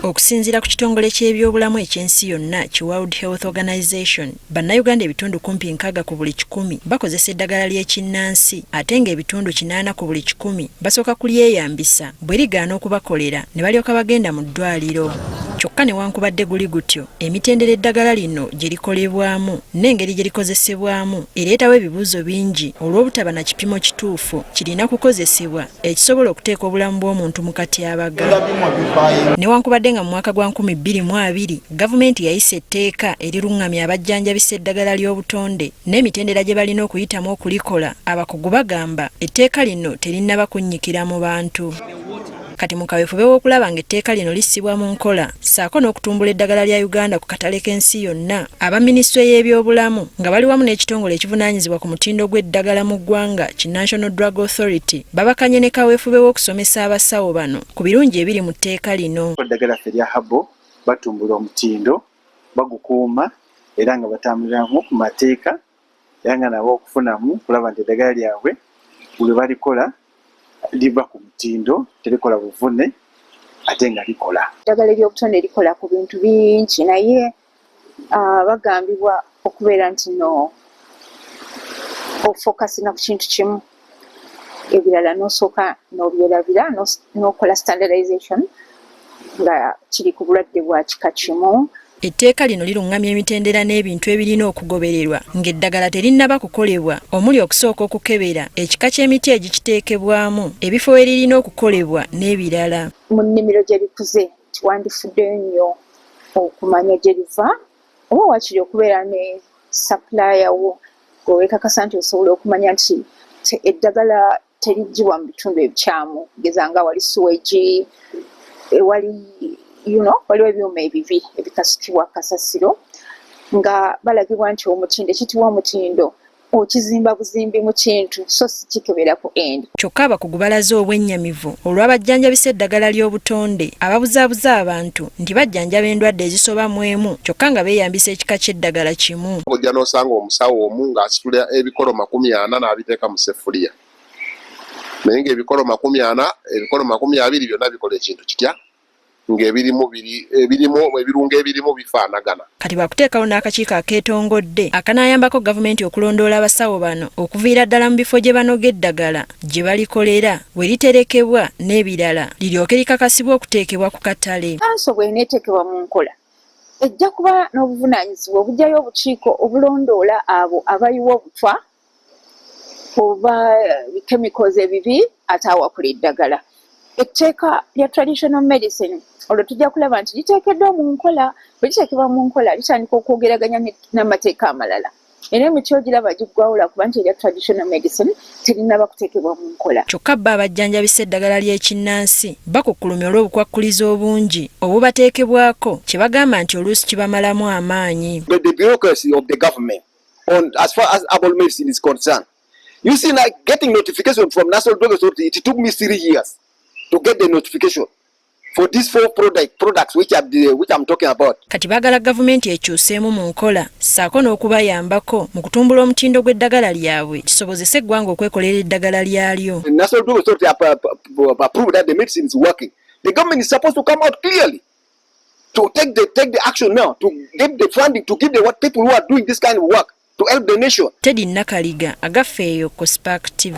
Okusinziira ku kitongole ky'ebyobulamu ekyensi yonna ki World Health Organization, bannayuganda ebitundu kumpi 60 ku buli 100 bakozesa eddagala ly'ekinnansi ate ng'ebitundu 80 ku buli 100 basooka kulyeyambisa bwe ligaana okubakolera ne balyoka bagenda mu ddwaliro. Kyokka newankubadde guli gutyo, emitendera eddagala lino gye likolebwamu n'engeri gye likozesebwamu ereetawo ebibuuzo bingi olw'obutaba na kipimo kituufu kirina kukozesebwa ekisobola okuteeka obulamu bw'omuntu mu katyabaga. Newankubadde nga mu mwaka gwa 2020 gavumenti yayisa etteeka erirungamya abajjanjabisa eddagala ly'obutonde n'emitendera gye balina okuyitamu okulikola, abakugu bagamba etteeka lino terinnaba kunnyikira mu bantu. Kati mu kaweefube w'okulaba ng'etteeka lino lissibwa mu nkola ssaako n'okutumbula eddagala lya Uganda ku katale k'ensi yonna, aba minisitule y'ebyobulamu nga bali wamu n'ekitongole ekivunaanyizibwa ku mutindo gw'eddagala mu ggwanga ki National Drug Authority babakanye ne kaweefube w'okusomesa abasawo bano ku birungi ebiri mu tteeka lino. Eddagala ffe lya habo batumbula omutindo bagukuuma era nga batambuliramu ku mateeka era nga nabo okufunamu kulaba nti eddagala lyabwe buli balikola liva ku mutindo terikola buvune ate nga likola. Eddagala ery'obutonde likola ku bintu bingi naye bagambibwa okubeera nti no ofokasina ku kintu kimu, ebirala n'osooka n'obyerabira n'okola standardization nga kiri ku bulwadde bwa kika kimu. Etteeka lino lirungamya emitendera n'ebintu ebirina okugobererwa ng'eddagala terinnaba kukolebwa omuli okusooka okukebera ekika ky'emiti egikiteekebwamu, ebifo we lirina okukolebwa n'ebirala. Mu nnimiro gye likuze tiwandifuddeyo nnyo okumanya gye liva oba wakiri okubeera ne supplier wo gweweekakasa nti osobola okumanya nti eddagala teriggyibwa mu bitundu ebikyamu, kugeza nga wali suwegi, wali waliwo ebyuma ebibi ebikasukibwa kasasiro nga balagibwa nti omutindo ekitibwa omutindo okizimba buzimbi mu kintu so si kikebera ku endi. Kyokka abakugu balaze obwennyamivu olw'abajjanjabisa eddagala ly'obutonde ababuzaabuza abantu nti bajjanjaba endwadde ezisoba mu emu kyokka nga beeyambisa ekika ky'eddagala kimu. Ojja n'osanga omusawo omu ng'asitula ebikolo 40 n'abiteeka mu seffuliya, naye ng'ebikolo 40 ebikolo 20 byonna bikola ekintu kitya ng'ebirungo ebirimu bifaanagana. Kati bakuteekawo n'akakiiko akeetongodde akanaayambako gavumenti okulondoola abasawo bano okuviira ddala mu bifo gye banoga eddagala gye balikolera we literekebwa n'ebirala liryoke likakasibwa okuteekebwa ku katale. Kanso bw'eneeteekebwa mu nkola ejja kuba n'obuvunaanyizibwa obujjayo obukiiko obulondoola abo abayiwa obutwa oba chemicals ebibi ate awakula eddagala. Etteeka lya traditional medicine olwo tujja kulaba nti liteekeddwa mu nkola, bwe liteekebwa mu nkola litandika okwogeraganya n'amateeka amalala. Era emiti ogiraba giggwawo lwakuba nti erya traditional medicine terinaba kuteekebwa mu nkola. Kyokka bo abajjanjabisa eddagala ly'ekinnansi bakukkulumya olw'obukwakkulizo obungi obubateekebwako kye bagamba nti oluusi kibamalamu amaanyi. The bureaucracy of the government on as far as herbal medicine is concerned. You see, like getting notification from National Drug Authority, it took me 3 years to get the notification for these 4 products which I'm talking about. Kati baagala gavumenti ekyuseemu mu nkola ssaako n'okubayambako mu kutumbula omutindo gw'eddagala lyabwe kisobozese eggwanga okwekolera eddagala lyalyo. The National Drug Authority approved that the medicine is working. The government is supposed to come out clearly to take the action now, to give the funding, to give the what people who are doing this kind of work to help the nation. Teddy Nakaliga, Agafeyo ku Spark TV.